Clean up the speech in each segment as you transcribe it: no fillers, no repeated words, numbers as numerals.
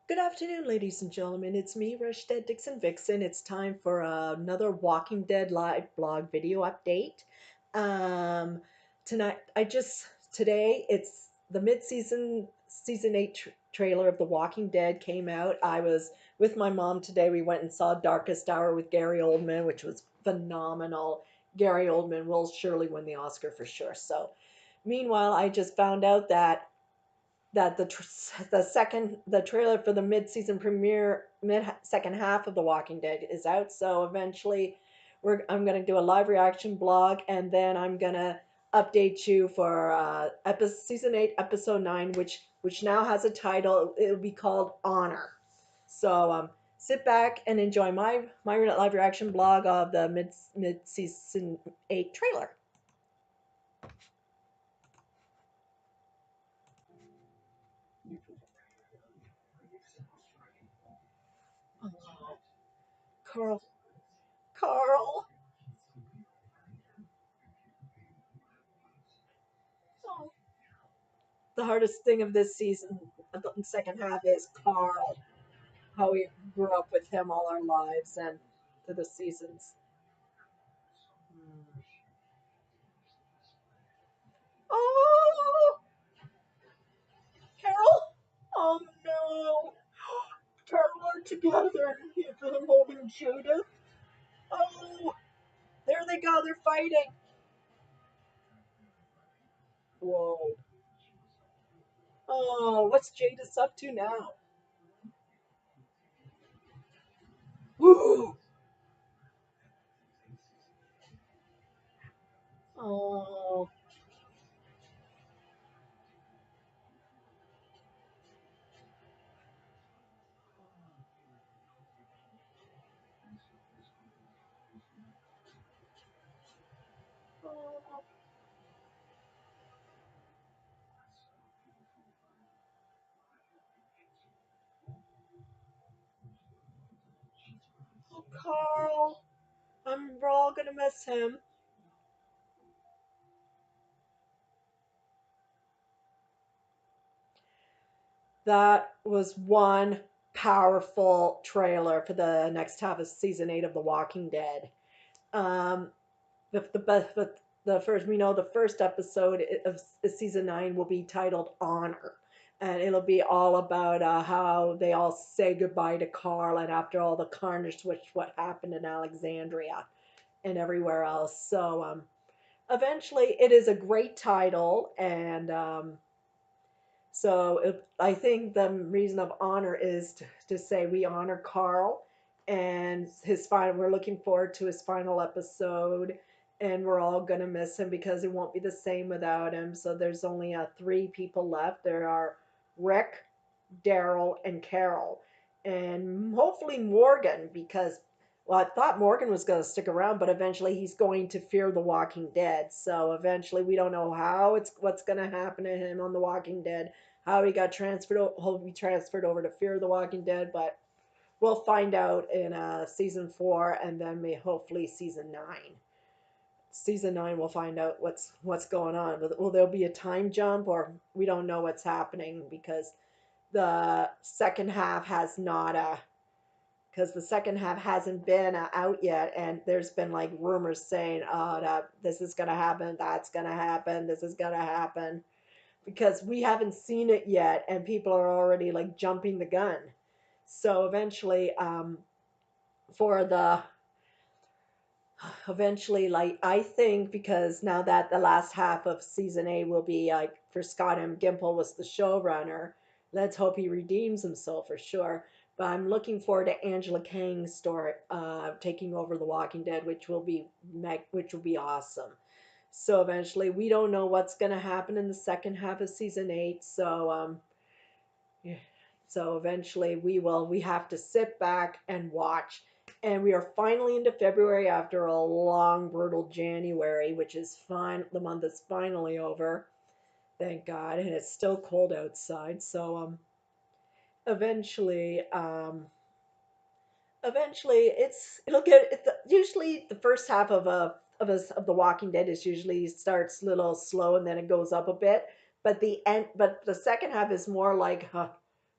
Good afternoon, ladies and gentlemen. It's me, Rashted Dixon Vixen. It's time for another Walking Dead live blog video update. Um, tonight, today it's the mid-season season eight trailer of The Walking Dead came out. I was with my mom today. We went and saw Darkest Hour with Gary Oldman, which was phenomenal. Gary Oldman will surely win the Oscar for sure. So, meanwhile, I just found out that the trailer for the mid-season premiere mid second half of The Walking Dead is out. So eventually, I'm gonna do a live reaction blog, and then I'm gonna update you for season 8, episode 9, which now has a title. It'll be called Honor. So sit back and enjoy my live reaction blog of the mid season 8 trailer. Oh, Carl, Carl. Oh, the hardest thing of this season, the second half, is Carl. How we grew up with him all our lives and to the seasons. Mm. Oh, Carol! Oh no! Carol are together. He's been holding Judith. Oh, there they go. They're fighting. Whoa. Oh, what's Jadis up to now? Woo! Oh, oh, oh, Carl. We're all gonna miss him. That was one powerful trailer for the next half of season 8 of The Walking Dead. Um, the first we know the first episode of season 9 will be titled Honor, and it'll be all about how they all say goodbye to Carl, and after all the carnage, which what happened in Alexandria and everywhere else. So eventually, it is a great title, and I think the reason of honor is to say we honor Carl and his final. We're looking forward to his final episode, and we're all gonna miss him because it won't be the same without him. So there's only three people left. There are Rick, Daryl, and Carol, and hopefully Morgan, because well, I thought Morgan was going to stick around, but eventually he's going to fear The Walking Dead. So eventually, we don't know how it's what's going to happen to him on The Walking Dead, how he got transferred, he'll be transferred over to Fear the Walking Dead, but we'll find out in season 4, and then hopefully season 9. Season 9, we'll find out what's going on. Will there be a time jump, or we don't know what's happening because the second half has not because the second half hasn't been out yet, and there's been like rumors saying, "Oh, that this is gonna happen, that's gonna happen, this is gonna happen," because we haven't seen it yet, and people are already like jumping the gun. So for the eventually, like I think, because now that the last half of season 8 will be like for Scott M. Gimple was the showrunner, let's hope he redeems himself for sure. But I'm looking forward to Angela Kang's story taking over The Walking Dead, which will be awesome. So eventually, we don't know what's going to happen in the second half of season 8. Yeah. So eventually we have to sit back and watch. And we are finally into February after a long, brutal January, which is fine. The month is finally over, thank God, and it's still cold outside. So eventually, eventually it'll get usually the first half of The Walking Dead is usually starts a little slow and then it goes up a bit. But the second half is more like, huh,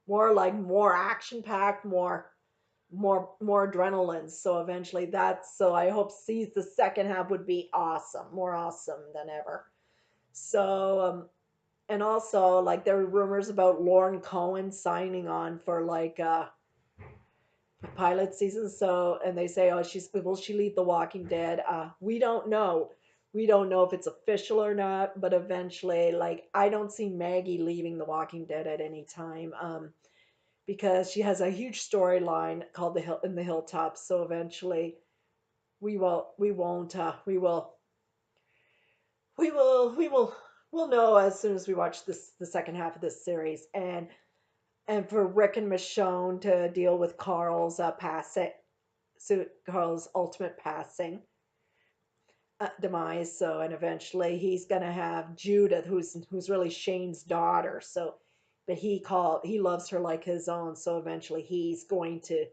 more action packed, more adrenaline. So eventually that's so I hope sees the second half would be awesome, more awesome than ever. So and also like there were rumors about Lauren Cohen signing on for like pilot season. So and they say, oh, she's will she leave The Walking Dead? We don't know. We don't know if it's official or not, but eventually, like I don't see Maggie leaving The Walking Dead at any time. Because she has a huge storyline called the Hill in the Hilltops. So eventually, we will we'll know as soon as we watch this the second half of this series. And for Rick and Michonne to deal with Carl's passing, so Carl's ultimate passing demise. So and eventually he's gonna have Judith, who's really Shane's daughter. So, but he loves her like his own. So eventually he's going to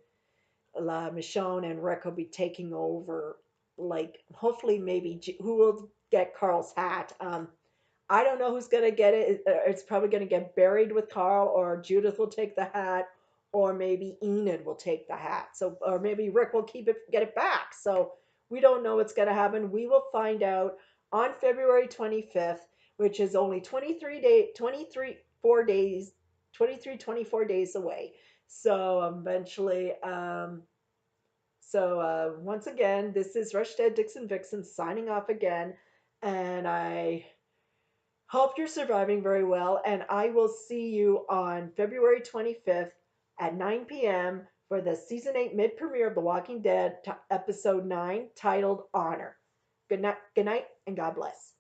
Michonne and Rick will be taking over. Like hopefully maybe who will get Carl's hat. I don't know who's gonna get it. It's probably gonna get buried with Carl, or Judith will take the hat, or maybe Enid will take the hat. So, or maybe Rick will get it back. So we don't know what's gonna happen. We will find out on February 25th, which is only 4 days, 24 days away. So eventually, once again, this is Rushdead Dixon Vixen signing off again, and I hope you're surviving very well. And I will see you on February 25th at 9 p.m. for the season 8 mid premiere of The Walking Dead, episode 9, titled Honor. Good night, and God bless.